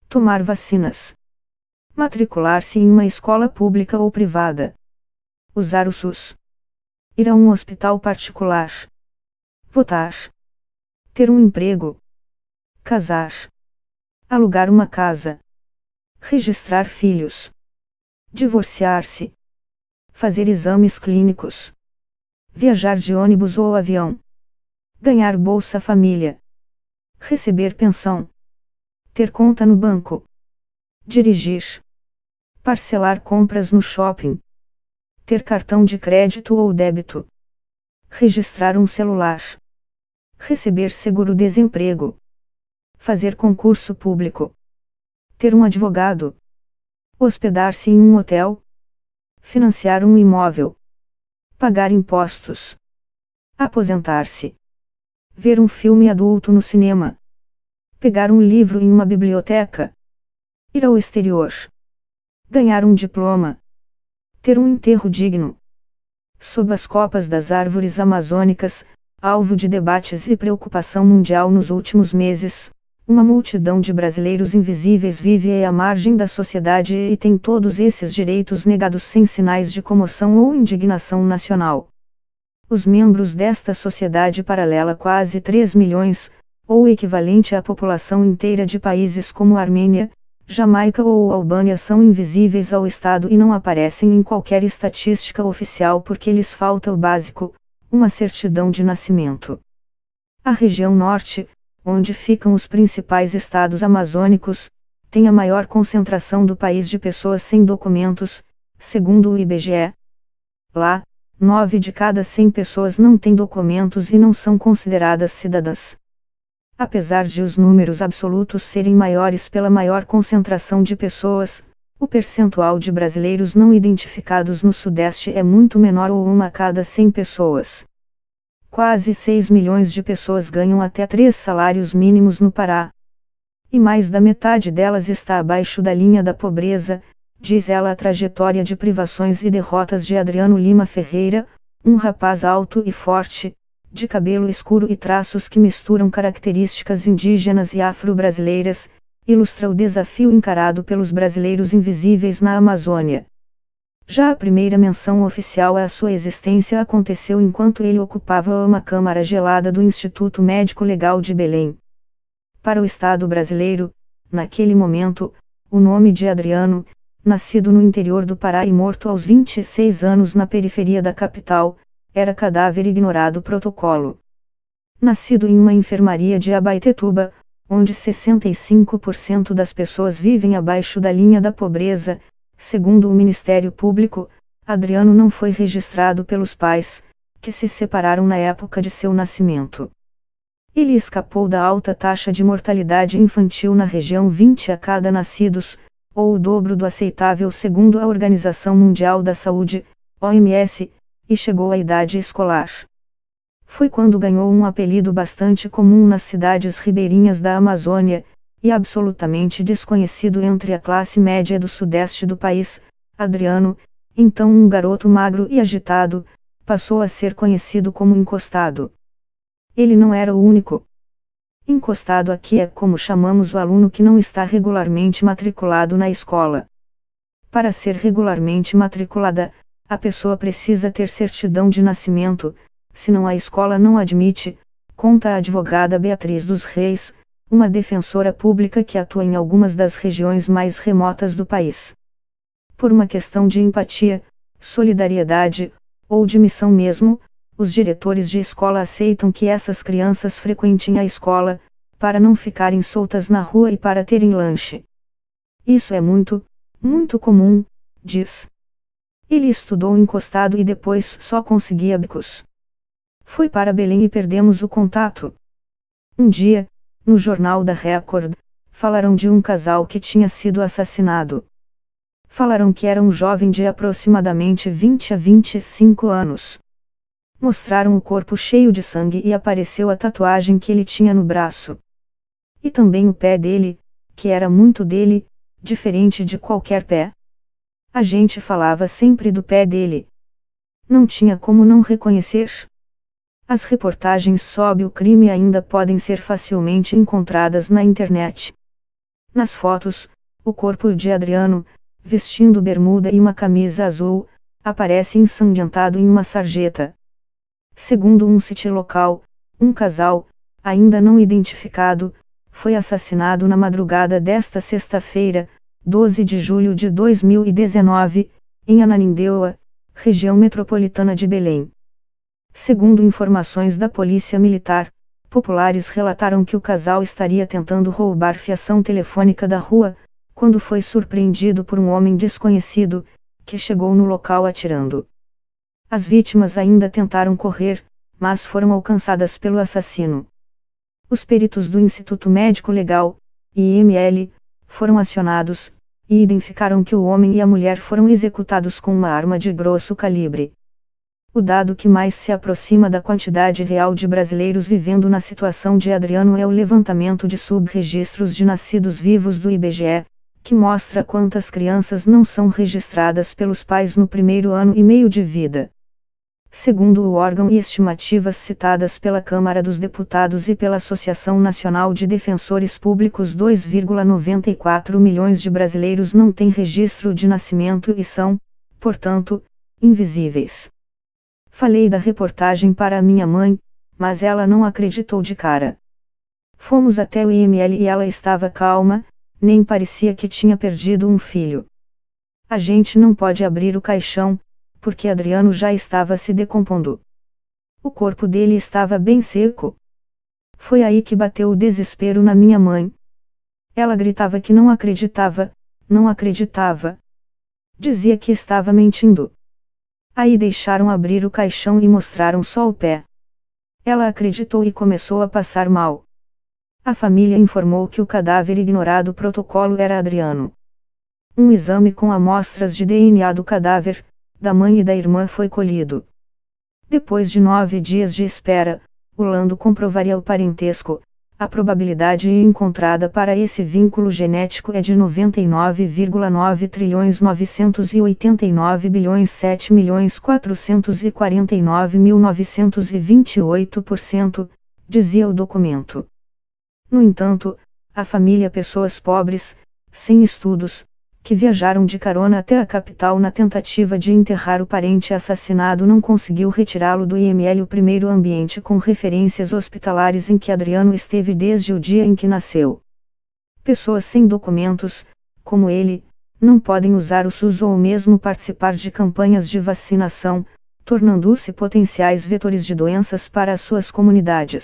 tomar vacinas, matricular-se em uma escola pública ou privada, usar o SUS, ir a um hospital particular, votar, ter um emprego, casar, alugar uma casa, registrar filhos, divorciar-se, fazer exames clínicos, viajar de ônibus ou avião, ganhar Bolsa Família, receber pensão, ter conta no banco, dirigir, parcelar compras no shopping, ter cartão de crédito ou débito, registrar um celular, receber seguro-desemprego, fazer concurso público, ter um advogado, hospedar-se em um hotel, financiar um imóvel, pagar impostos, aposentar-se, ver um filme adulto no cinema, pegar um livro em uma biblioteca, ir ao exterior, ganhar um diploma, ter um enterro digno. Sob as copas das árvores amazônicas, alvo de debates e preocupação mundial nos últimos meses, uma multidão de brasileiros invisíveis vive à margem da sociedade e tem todos esses direitos negados sem sinais de comoção ou indignação nacional. Os membros desta sociedade paralela, quase 3 milhões, ou o equivalente à população inteira de países como Armênia, Jamaica ou Albânia, são invisíveis ao Estado e não aparecem em qualquer estatística oficial porque lhes falta o básico, uma certidão de nascimento. A região norte, onde ficam os principais estados amazônicos, tem a maior concentração do país de pessoas sem documentos, segundo o IBGE. Lá, 9 de cada 100 pessoas não têm documentos e não são consideradas cidadãs. Apesar de os números absolutos serem maiores pela maior concentração de pessoas, o percentual de brasileiros não identificados no Sudeste é muito menor, ou 1 a cada 100 pessoas. Quase 6 milhões de pessoas ganham até 3 salários mínimos no Pará. E mais da metade delas está abaixo da linha da pobreza, diz ela. A trajetória de privações e derrotas de Adriano Lima Ferreira, um rapaz alto e forte, de cabelo escuro e traços que misturam características indígenas e afro-brasileiras, ilustra o desafio encarado pelos brasileiros invisíveis na Amazônia. Já a primeira menção oficial à sua existência aconteceu enquanto ele ocupava uma câmara gelada do Instituto Médico Legal de Belém. Para o Estado brasileiro, naquele momento, o nome de Adriano, nascido no interior do Pará e morto aos 26 anos na periferia da capital, era cadáver ignorado protocolo. Nascido em uma enfermaria de Abaetetuba, onde 65% das pessoas vivem abaixo da linha da pobreza, segundo o Ministério Público, Adriano não foi registrado pelos pais, que se separaram na época de seu nascimento. Ele escapou da alta taxa de mortalidade infantil na região, 20 a cada nascidos, ou o dobro do aceitável segundo a Organização Mundial da Saúde, OMS, e chegou à idade escolar. Foi quando ganhou um apelido bastante comum nas cidades ribeirinhas da Amazônia, e absolutamente desconhecido entre a classe média do sudeste do país. Adriano, então um garoto magro e agitado, passou a ser conhecido como encostado. Ele não era o único. Encostado aqui é como chamamos o aluno que não está regularmente matriculado na escola. Para ser regularmente matriculada, a pessoa precisa ter certidão de nascimento, senão a escola não admite, conta a advogada Beatriz dos Reis, uma defensora pública que atua em algumas das regiões mais remotas do país. Por uma questão de empatia, solidariedade, ou de missão mesmo, os diretores de escola aceitam que essas crianças frequentem a escola, para não ficarem soltas na rua e para terem lanche. Isso é muito, muito comum, diz. Ele estudou encostado e depois só conseguia bicos. Foi para Belém e perdemos o contato. Um dia, no jornal da Record, falaram de um casal que tinha sido assassinado. Falaram que era um jovem de aproximadamente 20 a 25 anos. Mostraram o corpo cheio de sangue e apareceu a tatuagem que ele tinha no braço. E também o pé dele, que era muito dele, diferente de qualquer pé. A gente falava sempre do pé dele. Não tinha como não reconhecer. As reportagens sobre o crime ainda podem ser facilmente encontradas na internet. Nas fotos, o corpo de Adriano, vestindo bermuda e uma camisa azul, aparece ensanguentado em uma sarjeta. Segundo um sítio local, um casal, ainda não identificado, foi assassinado na madrugada desta sexta-feira, 12 de julho de 2019, em Ananindeua, região metropolitana de Belém. Segundo informações da Polícia Militar, populares relataram que o casal estaria tentando roubar fiação telefônica da rua, quando foi surpreendido por um homem desconhecido, que chegou no local atirando. As vítimas ainda tentaram correr, mas foram alcançadas pelo assassino. Os peritos do Instituto Médico Legal, IML, foram acionados, e identificaram que o homem e a mulher foram executados com uma arma de grosso calibre. O dado que mais se aproxima da quantidade real de brasileiros vivendo na situação de Adriano é o levantamento de subregistros de nascidos vivos do IBGE, que mostra quantas crianças não são registradas pelos pais no primeiro ano e meio de vida. Segundo o órgão e estimativas citadas pela Câmara dos Deputados e pela Associação Nacional de Defensores Públicos, 2,94 milhões de brasileiros não têm registro de nascimento e são, portanto, invisíveis. Falei da reportagem para a minha mãe, mas ela não acreditou de cara. Fomos até o IML e ela estava calma, nem parecia que tinha perdido um filho. A gente não pode abrir o caixão, porque Adriano já estava se decompondo. O corpo dele estava bem seco. Foi aí que bateu o desespero na minha mãe. Ela gritava que não acreditava, não acreditava. Dizia que estava mentindo. Aí deixaram abrir o caixão e mostraram só o pé. Ela acreditou e começou a passar mal. A família informou que o cadáver ignorado protocolo era Adriano. Um exame com amostras de DNA do cadáver, da mãe e da irmã foi colhido. Depois de 9 dias de espera, o laudo comprovaria o parentesco. A probabilidade encontrada para esse vínculo genético é de 99,9 trilhões 989 bilhões 7 milhões 449.928%, dizia o documento. No entanto, a família, pessoas pobres, sem estudos, que viajaram de carona até a capital na tentativa de enterrar o parente assassinado, não conseguiu retirá-lo do IML, o primeiro ambiente com referências hospitalares em que Adriano esteve desde o dia em que nasceu. Pessoas sem documentos, como ele, não podem usar o SUS ou mesmo participar de campanhas de vacinação, tornando-se potenciais vetores de doenças para as suas comunidades.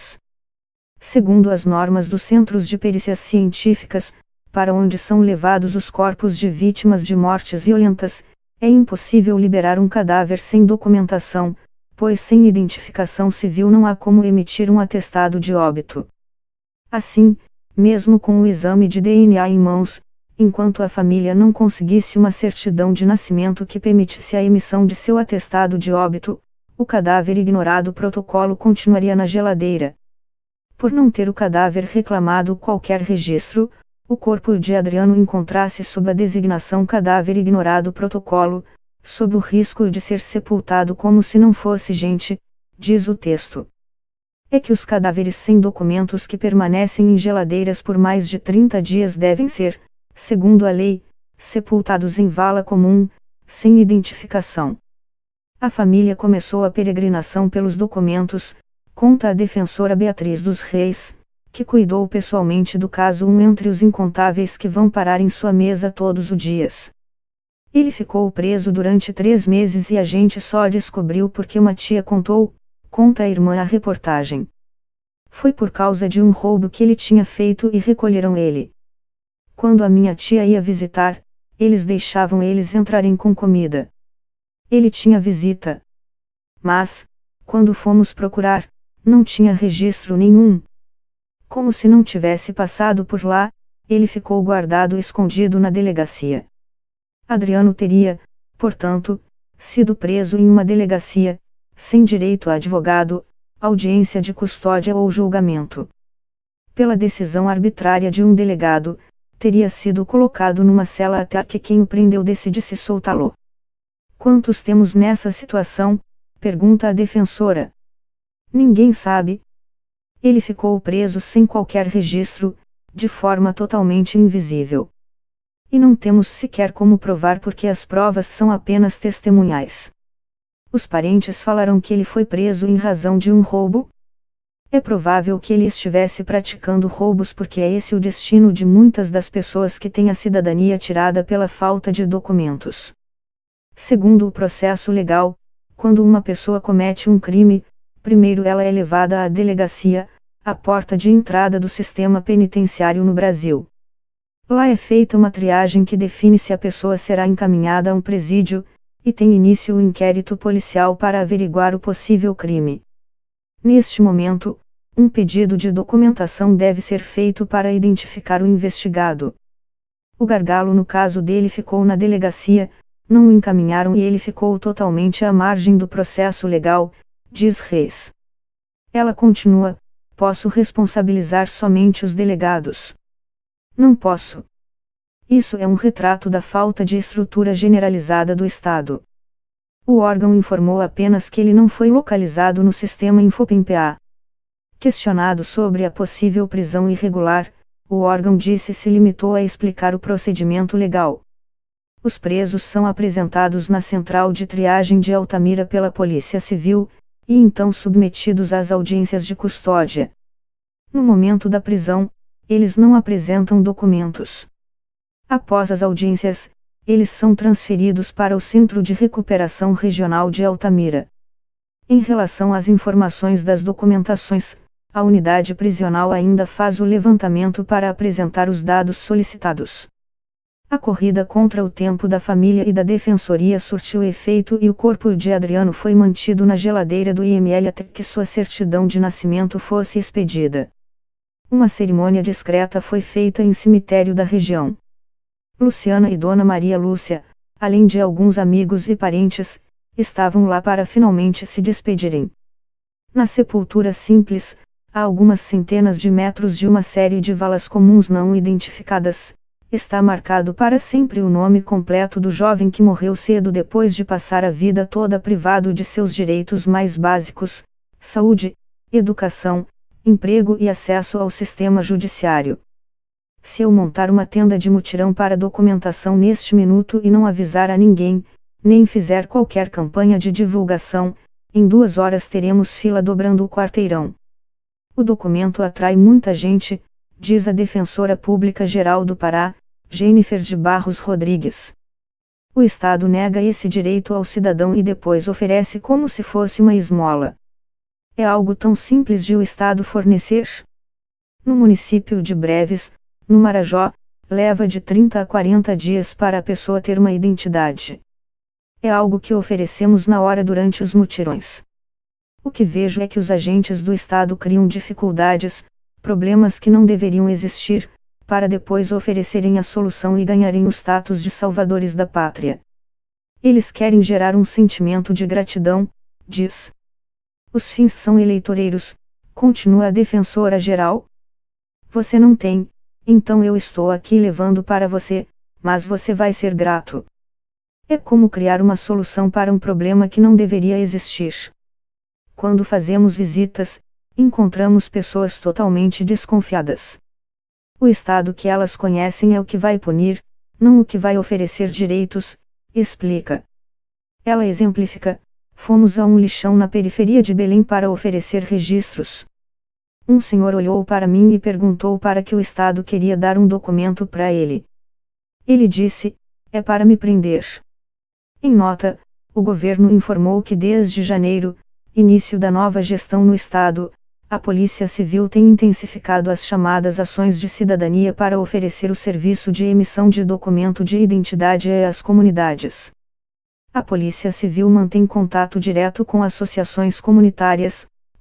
Segundo as normas dos Centros de Perícias Científicas, para onde são levados os corpos de vítimas de mortes violentas, é impossível liberar um cadáver sem documentação, pois sem identificação civil não há como emitir um atestado de óbito. Assim, mesmo com o exame de DNA em mãos, enquanto a família não conseguisse uma certidão de nascimento que permitisse a emissão de seu atestado de óbito, o cadáver ignorado protocolo continuaria na geladeira. Por não ter o cadáver reclamado qualquer registro, o corpo de Adriano encontrasse sob a designação cadáver ignorado protocolo, sob o risco de ser sepultado como se não fosse gente, diz o texto. É que os cadáveres sem documentos que permanecem em geladeiras por mais de 30 dias devem ser, segundo a lei, sepultados em vala comum, sem identificação. A família começou a peregrinação pelos documentos, conta a defensora Beatriz dos Reis, que cuidou pessoalmente do caso, entre os incontáveis que vão parar em sua mesa todos os dias. Ele ficou preso durante 3 meses e a gente só descobriu porque uma tia contou, conta a irmã à reportagem. Foi por causa de um roubo que ele tinha feito e recolheram ele. Quando a minha tia ia visitar, eles deixavam eles entrarem com comida. Ele tinha visita. Mas, quando fomos procurar, não tinha registro nenhum. Como se não tivesse passado por lá, ele ficou guardado escondido na delegacia. Adriano teria, portanto, sido preso em uma delegacia, sem direito a advogado, audiência de custódia ou julgamento. Pela decisão arbitrária de um delegado, teria sido colocado numa cela até que quem o prendeu decidisse soltá-lo. Quantos temos nessa situação? Pergunta a defensora. Ninguém sabe. Ele ficou preso sem qualquer registro, de forma totalmente invisível. E não temos sequer como provar porque as provas são apenas testemunhais. Os parentes falaram que ele foi preso em razão de um roubo. É provável que ele estivesse praticando roubos porque é esse o destino de muitas das pessoas que têm a cidadania tirada pela falta de documentos. Segundo o processo legal, quando uma pessoa comete um crime, primeiro ela é levada à delegacia, a porta de entrada do sistema penitenciário no Brasil. Lá é feita uma triagem que define se a pessoa será encaminhada a um presídio, e tem início o inquérito policial para averiguar o possível crime. Neste momento, um pedido de documentação deve ser feito para identificar o investigado. O gargalo no caso dele ficou na delegacia, não o encaminharam e ele ficou totalmente à margem do processo legal, diz Reis. Ela continua: posso responsabilizar somente os delegados. Não posso. Isso é um retrato da falta de estrutura generalizada do Estado. O órgão informou apenas que ele não foi localizado no sistema Infopem-PA. Questionado sobre a possível prisão irregular, o órgão se limitou a explicar o procedimento legal. Os presos são apresentados na central de triagem de Altamira pela Polícia Civil, e então submetidos às audiências de custódia. No momento da prisão, eles não apresentam documentos. Após as audiências, eles são transferidos para o Centro de Recuperação Regional de Altamira. Em relação às informações das documentações, a unidade prisional ainda faz o levantamento para apresentar os dados solicitados. A corrida contra o tempo da família e da defensoria surtiu efeito e o corpo de Adriano foi mantido na geladeira do IML até que sua certidão de nascimento fosse expedida. Uma cerimônia discreta foi feita em cemitério da região. Luciana e Dona Maria Lúcia, além de alguns amigos e parentes, estavam lá para finalmente se despedirem. Na sepultura simples, a algumas centenas de metros de uma série de valas comuns não identificadas, está marcado para sempre o nome completo do jovem que morreu cedo depois de passar a vida toda privado de seus direitos mais básicos: saúde, educação, emprego e acesso ao sistema judiciário. Se eu montar uma tenda de mutirão para documentação neste minuto e não avisar a ninguém, nem fizer qualquer campanha de divulgação, em 2 horas teremos fila dobrando o quarteirão. O documento atrai muita gente, diz a Defensora Pública Geral do Pará, Jennifer de Barros Rodrigues. O Estado nega esse direito ao cidadão e depois oferece como se fosse uma esmola. É algo tão simples de o Estado fornecer? No município de Breves, no Marajó, leva de 30 a 40 dias para a pessoa ter uma identidade. É algo que oferecemos na hora durante os mutirões. O que vejo é que os agentes do Estado criam dificuldades, problemas que não deveriam existir, para depois oferecerem a solução e ganharem o status de salvadores da pátria. Eles querem gerar um sentimento de gratidão, diz. Os fins são eleitoreiros, continua a Defensora Geral. Você não tem, então eu estou aqui levando para você, mas você vai ser grato. É como criar uma solução para um problema que não deveria existir. Quando fazemos visitas, encontramos pessoas totalmente desconfiadas. O Estado que elas conhecem é o que vai punir, não o que vai oferecer direitos, explica. Ela exemplifica: fomos a um lixão na periferia de Belém para oferecer registros. Um senhor olhou para mim e perguntou para que o Estado queria dar um documento para ele. Ele disse: é para me prender. Em nota, o governo informou que desde janeiro, início da nova gestão no Estado, a Polícia Civil tem intensificado as chamadas ações de cidadania para oferecer o serviço de emissão de documento de identidade às comunidades. A Polícia Civil mantém contato direto com associações comunitárias,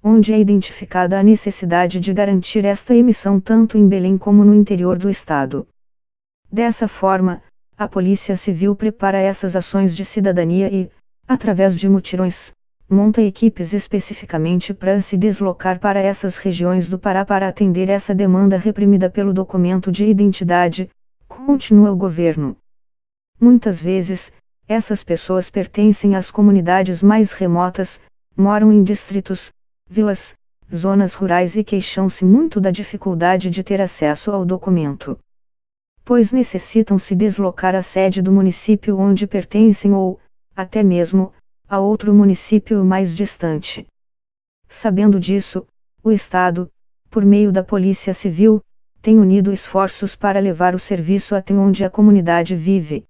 onde é identificada a necessidade de garantir esta emissão tanto em Belém como no interior do Estado. Dessa forma, a Polícia Civil prepara essas ações de cidadania e, através de mutirões, monta equipes especificamente para se deslocar para essas regiões do Pará para atender essa demanda reprimida pelo documento de identidade, continua o governo. Muitas vezes, essas pessoas pertencem às comunidades mais remotas, moram em distritos, vilas, zonas rurais e queixam-se muito da dificuldade de ter acesso ao documento, pois necessitam se deslocar à sede do município onde pertencem ou, até mesmo, a outro município mais distante. Sabendo disso, o Estado, por meio da Polícia Civil, tem unido esforços para levar o serviço até onde a comunidade vive.